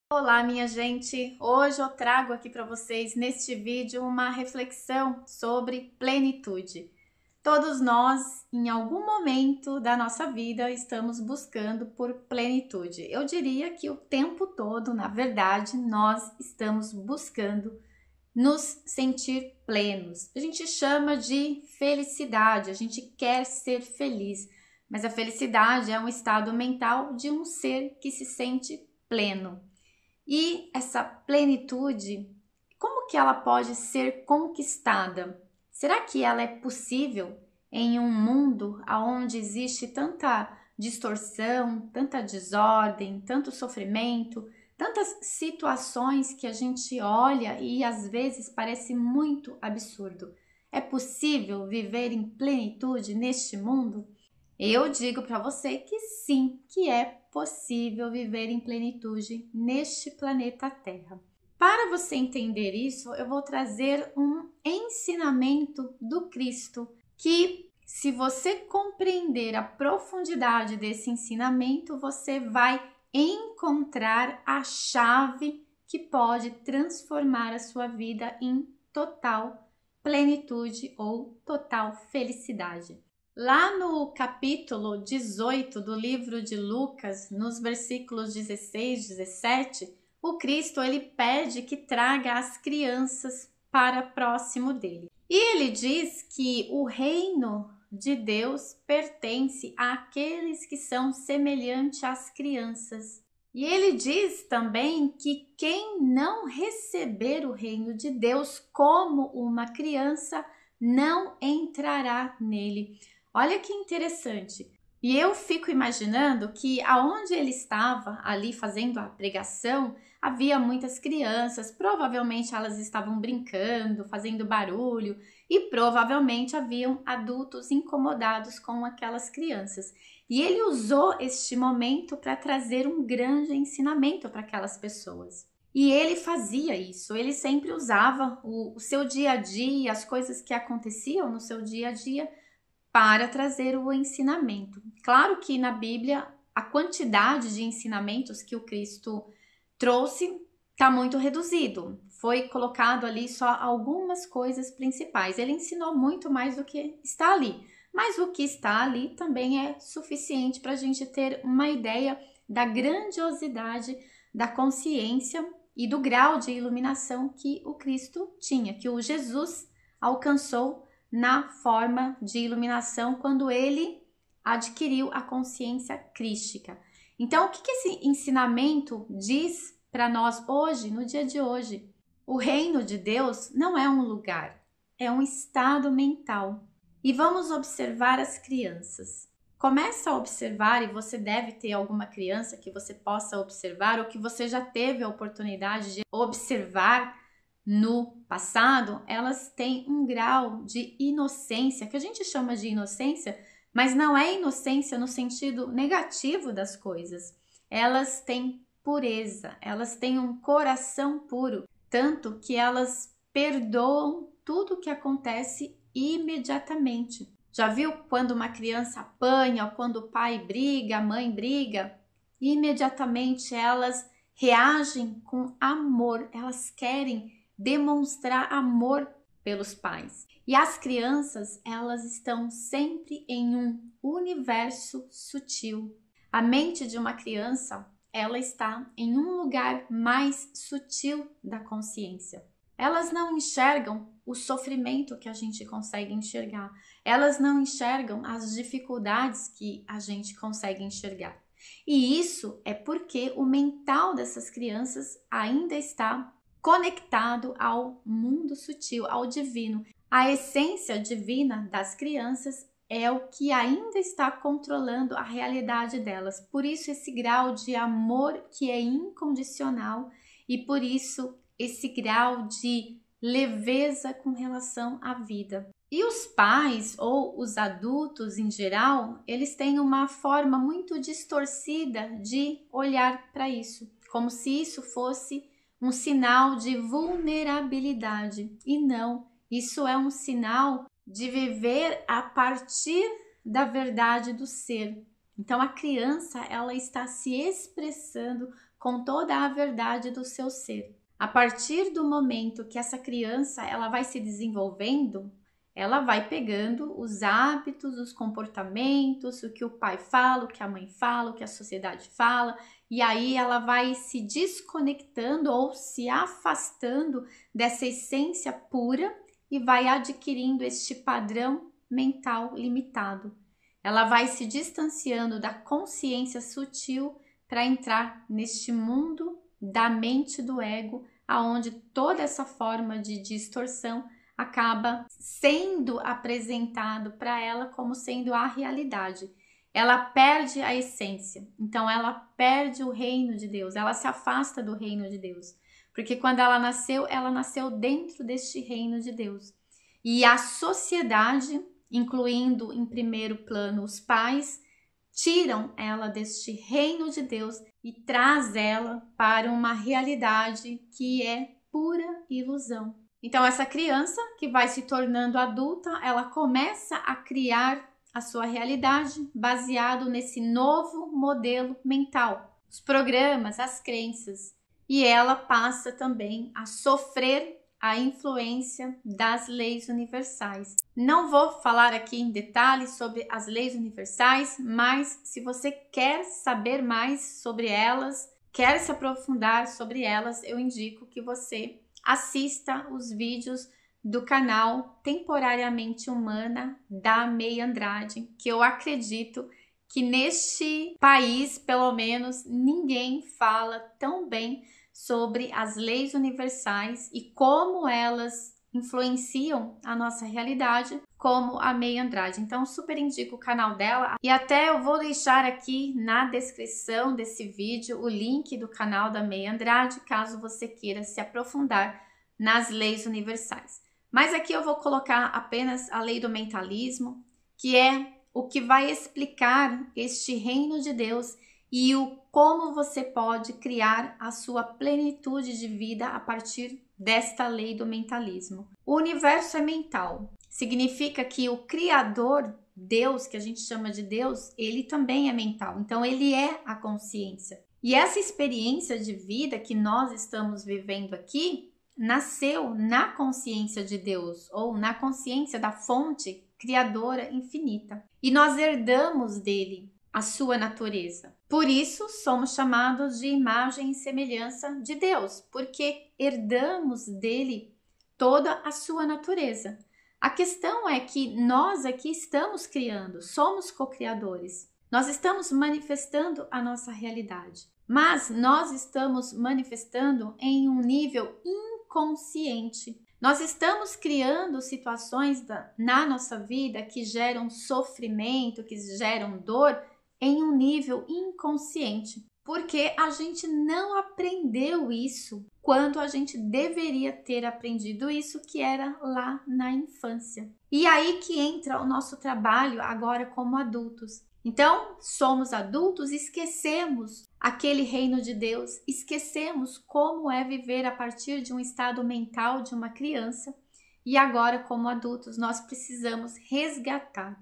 Olá, minha gente! Hoje eu trago aqui para vocês neste vídeo uma reflexão sobre plenitude. Todos nós, em algum momento da nossa vida, estamos buscando por plenitude. Eu diria que o tempo todo, na verdade, nós estamos buscando nos sentir plenos. A gente chama de felicidade, a gente quer ser feliz, mas a felicidade é um estado mental de um ser que se sente pleno. E essa plenitude, como que ela pode ser conquistada? Será que ela é possível em um mundo onde existe tanta distorção, tanta desordem, tanto sofrimento, tantas situações que a gente olha e às vezes parece muito absurdo? É possível viver em plenitude neste mundo? Eu digo para você que sim, que é possível viver em plenitude neste planeta Terra. Para você entender isso, eu vou trazer um ensinamento do Cristo que, se você compreender a profundidade desse ensinamento, você vai encontrar a chave que pode transformar a sua vida em total plenitude ou total felicidade. Lá no capítulo 18 do livro de Lucas, nos versículos 16 e 17, o Cristo ele pede que traga as crianças para próximo dele. E ele diz que o reino de Deus pertence àqueles que são semelhantes às crianças. E ele diz também que quem não receber o reino de Deus como uma criança não entrará nele. Olha que interessante. E eu fico imaginando que aonde ele estava ali fazendo a pregação, havia muitas crianças, provavelmente elas estavam brincando, fazendo barulho e provavelmente haviam adultos incomodados com aquelas crianças. E ele usou este momento para trazer um grande ensinamento para aquelas pessoas. E ele fazia isso, ele sempre usava o seu dia a dia, as coisas que aconteciam no seu dia a dia, para trazer o ensinamento. Claro que na Bíblia a quantidade de ensinamentos que o Cristo trouxe está muito reduzido. Foi colocado ali só algumas coisas principais. Ele ensinou muito mais do que está ali, mas o que está ali também é suficiente para a gente ter uma ideia da grandiosidade da consciência e do grau de iluminação que o Cristo tinha, que o Jesus alcançou na forma de iluminação quando ele adquiriu a consciência crística. Então, o que esse ensinamento diz para nós hoje, no dia de hoje? O reino de Deus não é um lugar, é um estado mental. E vamos observar as crianças. Começa a observar, e você deve ter alguma criança que você possa observar ou que você já teve a oportunidade de observar no passado. Elas têm um grau de inocência, que a gente chama de inocência, mas não é inocência no sentido negativo das coisas. Elas têm pureza, elas têm um coração puro, tanto que elas perdoam tudo o que acontece imediatamente. Já viu quando uma criança apanha ou quando o pai briga, a mãe briga? Imediatamente elas reagem com amor, elas querem demonstrar amor pelos pais. E as crianças, elas estão sempre em um universo sutil. A mente de uma criança, ela está em um lugar mais sutil da consciência. Elas não enxergam o sofrimento que a gente consegue enxergar. Elas não enxergam as dificuldades que a gente consegue enxergar. E isso é porque o mental dessas crianças ainda está conectado ao mundo sutil, ao divino. A essência divina das crianças é o que ainda está controlando a realidade delas. Por isso esse grau de amor que é incondicional e por isso esse grau de leveza com relação à vida. E os pais ou os adultos em geral, eles têm uma forma muito distorcida de olhar para isso, como se isso fosse um sinal de vulnerabilidade. E não, isso é um sinal de viver a partir da verdade do ser. Então a criança, ela está se expressando com toda a verdade do seu ser. A partir do momento que essa criança ela vai se desenvolvendo, ela vai pegando os hábitos, os comportamentos, o que o pai fala, o que a mãe fala, o que a sociedade fala, e aí ela vai se desconectando ou se afastando dessa essência pura e vai adquirindo este padrão mental limitado. Ela vai se distanciando da consciência sutil para entrar neste mundo da mente do ego, aonde toda essa forma de distorção acaba sendo apresentado para ela como sendo a realidade. Ela perde a essência, então ela perde o reino de Deus, ela se afasta do reino de Deus, porque quando ela nasceu dentro deste reino de Deus. E a sociedade, incluindo em primeiro plano os pais, tiram ela deste reino de Deus e traz ela para uma realidade que é pura ilusão. Então essa criança que vai se tornando adulta, ela começa a criar a sua realidade baseado nesse novo modelo mental, os programas, as crenças, e ela passa também a sofrer a influência das leis universais. Não vou falar aqui em detalhes sobre as leis universais, mas se você quer saber mais sobre elas, quer se aprofundar sobre elas, eu indico que você assista os vídeos do canal Temporariamente Humana da May Andrade, que eu acredito que neste país, pelo menos, ninguém fala tão bem sobre as leis universais e como elas influenciam a nossa realidade, como a May Andrade. Então, super indico o canal dela. E até eu vou deixar aqui na descrição desse vídeo o link do canal da May Andrade, caso você queira se aprofundar nas leis universais. Mas aqui eu vou colocar apenas a lei do mentalismo, que é o que vai explicar este reino de Deus e o como você pode criar a sua plenitude de vida a partir desta lei do mentalismo. O universo é mental. Significa que o Criador, Deus, que a gente chama de Deus, ele também é mental. Então, ele é a consciência. E essa experiência de vida que nós estamos vivendo aqui nasceu na consciência de Deus ou na consciência da fonte criadora infinita. E nós herdamos dele a sua natureza. Por isso, somos chamados de imagem e semelhança de Deus, porque herdamos dele toda a sua natureza. A questão é que nós aqui estamos criando, somos co-criadores. Nós estamos manifestando a nossa realidade, mas nós estamos manifestando em um nível inconsciente. Nós estamos criando situações na nossa vida que geram sofrimento, que geram dor, em um nível inconsciente, porque a gente não aprendeu isso quando a gente deveria ter aprendido isso, que era lá na infância. E aí que entra o nosso trabalho agora como adultos. Então, somos adultos, esquecemos aquele reino de Deus, esquecemos como é viver a partir de um estado mental de uma criança, e agora como adultos nós precisamos resgatar.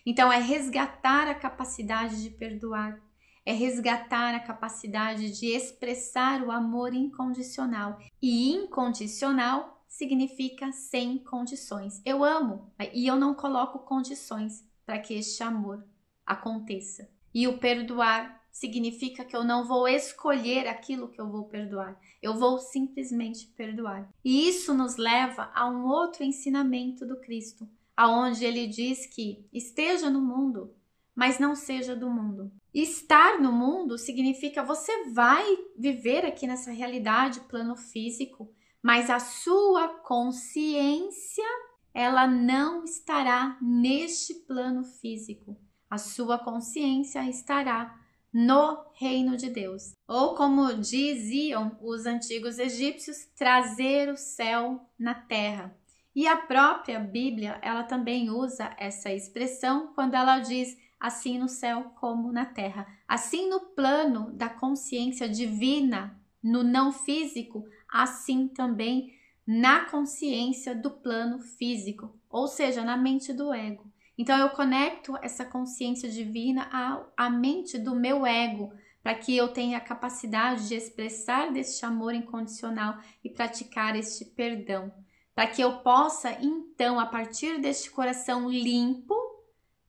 Então, é resgatar a capacidade de perdoar, é resgatar a capacidade de expressar o amor incondicional. E incondicional significa sem condições. Eu amo e eu não coloco condições para que este amor aconteça. E o perdoar significa que eu não vou escolher aquilo que eu vou perdoar. Eu vou simplesmente perdoar. E isso nos leva a um outro ensinamento do Cristo, aonde ele diz que esteja no mundo, mas não seja do mundo. Estar no mundo significa você vai viver aqui nessa realidade, plano físico, mas a sua consciência, ela não estará neste plano físico. A sua consciência estará no reino de Deus. Ou como diziam os antigos egípcios, trazer o céu na terra. E a própria Bíblia, ela também usa essa expressão quando ela diz assim no céu como na terra. Assim no plano da consciência divina, no não físico, assim também na consciência do plano físico, ou seja, na mente do ego. Então eu conecto essa consciência divina à mente do meu ego, para que eu tenha a capacidade de expressar deste amor incondicional e praticar este perdão, para que eu possa, então, a partir deste coração limpo,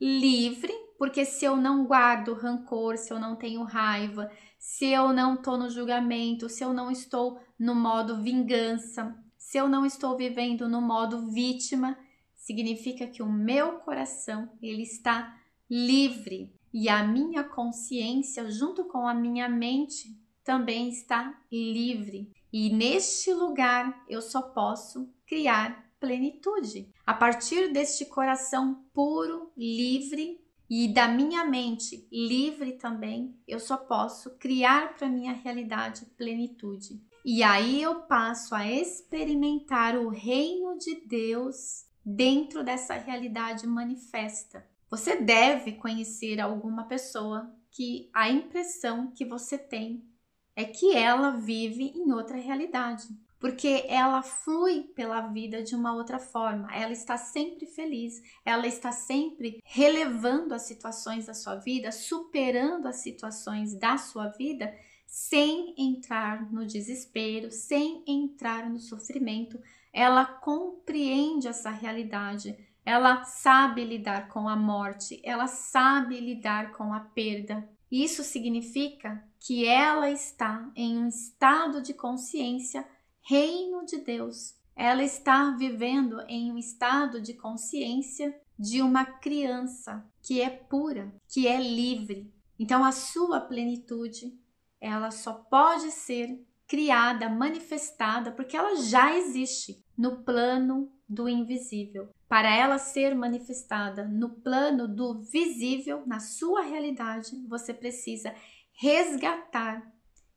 livre, porque se eu não guardo rancor, se eu não tenho raiva, se eu não estou no julgamento, se eu não estou no modo vingança, se eu não estou vivendo no modo vítima, significa que o meu coração, ele está livre. E a minha consciência, junto com a minha mente, também está livre. E neste lugar eu só posso criar plenitude. A partir deste coração puro, livre e da minha mente livre também, eu só posso criar para minha realidade plenitude. E aí eu passo a experimentar o reino de Deus dentro dessa realidade manifesta. Você deve conhecer alguma pessoa que a impressão que você tem é que ela vive em outra realidade, porque ela flui pela vida de uma outra forma, ela está sempre feliz, ela está sempre relevando as situações da sua vida, superando as situações da sua vida, sem entrar no desespero, sem entrar no sofrimento. Ela compreende essa realidade. Ela sabe lidar com a morte, ela sabe lidar com a perda. Isso significa que ela está em um estado de consciência, reino de Deus. Ela está vivendo em um estado de consciência de uma criança que é pura, que é livre. Então a sua plenitude, ela só pode ser criada, manifestada, porque ela já existe no plano do invisível. Para ela ser manifestada no plano do visível, na sua realidade, você precisa resgatar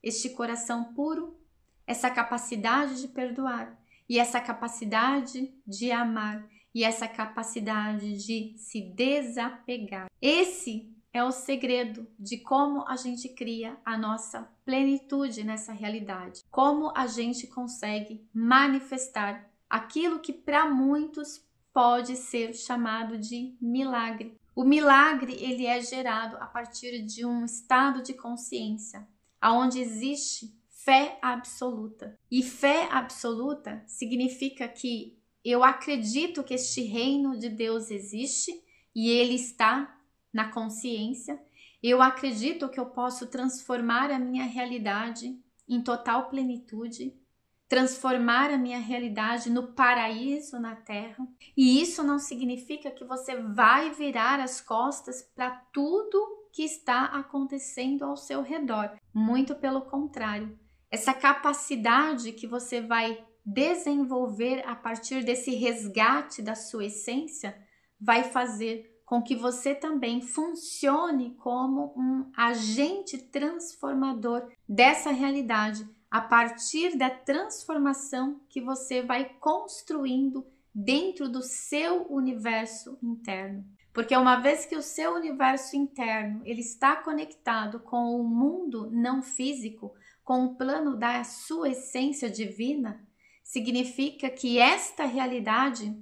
este coração puro, essa capacidade de perdoar e essa capacidade de amar e essa capacidade de se desapegar. Esse é o segredo de como a gente cria a nossa plenitude nessa realidade, como a gente consegue manifestar aquilo que para muitos pode ser chamado de milagre. O milagre, ele é gerado a partir de um estado de consciência, onde existe fé absoluta. E fé absoluta significa que eu acredito que este reino de Deus existe e ele está na consciência. Eu acredito que eu posso transformar a minha realidade em total plenitude, transformar a minha realidade no paraíso na terra. E isso não significa que você vai virar as costas para tudo que está acontecendo ao seu redor. Muito pelo contrário. Essa capacidade que você vai desenvolver a partir desse resgate da sua essência vai fazer com que você também funcione como um agente transformador dessa realidade, a partir da transformação que você vai construindo dentro do seu universo interno. Porque uma vez que o seu universo interno ele está conectado com o mundo não físico, com o plano da sua essência divina, significa que esta realidade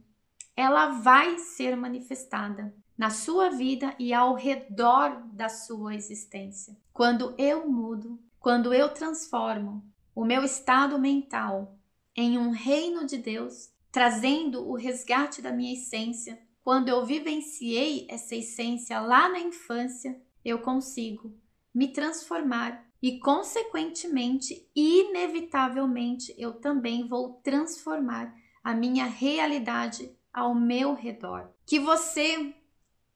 ela vai ser manifestada na sua vida e ao redor da sua existência. Quando eu mudo, quando eu transformo o meu estado mental em um reino de Deus, trazendo o resgate da minha essência, quando eu vivenciei essa essência lá na infância, eu consigo me transformar e, consequentemente, inevitavelmente, eu também vou transformar a minha realidade ao meu redor. Que você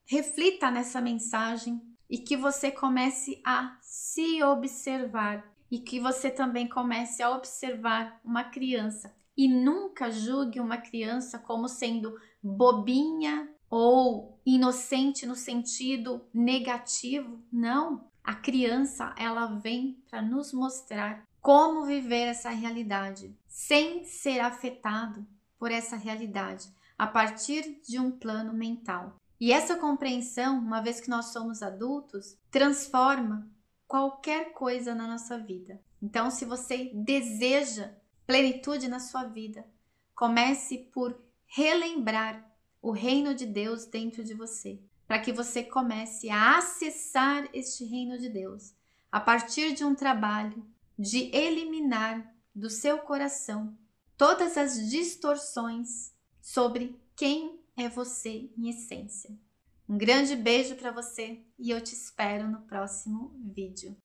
reflita nessa mensagem e que você comece a se observar e que você também comece a observar uma criança e nunca julgue uma criança como sendo bobinha ou inocente no sentido negativo. Não, a criança ela vem para nos mostrar como viver essa realidade sem ser afetado por essa realidade a partir de um plano mental. E essa compreensão, uma vez que nós somos adultos, transforma qualquer coisa na nossa vida. Então, se você deseja plenitude na sua vida, comece por relembrar o reino de Deus dentro de você, para que você comece a acessar este reino de Deus, a partir de um trabalho de eliminar do seu coração todas as distorções sobre quem é você em essência. Um grande beijo para você e eu te espero no próximo vídeo.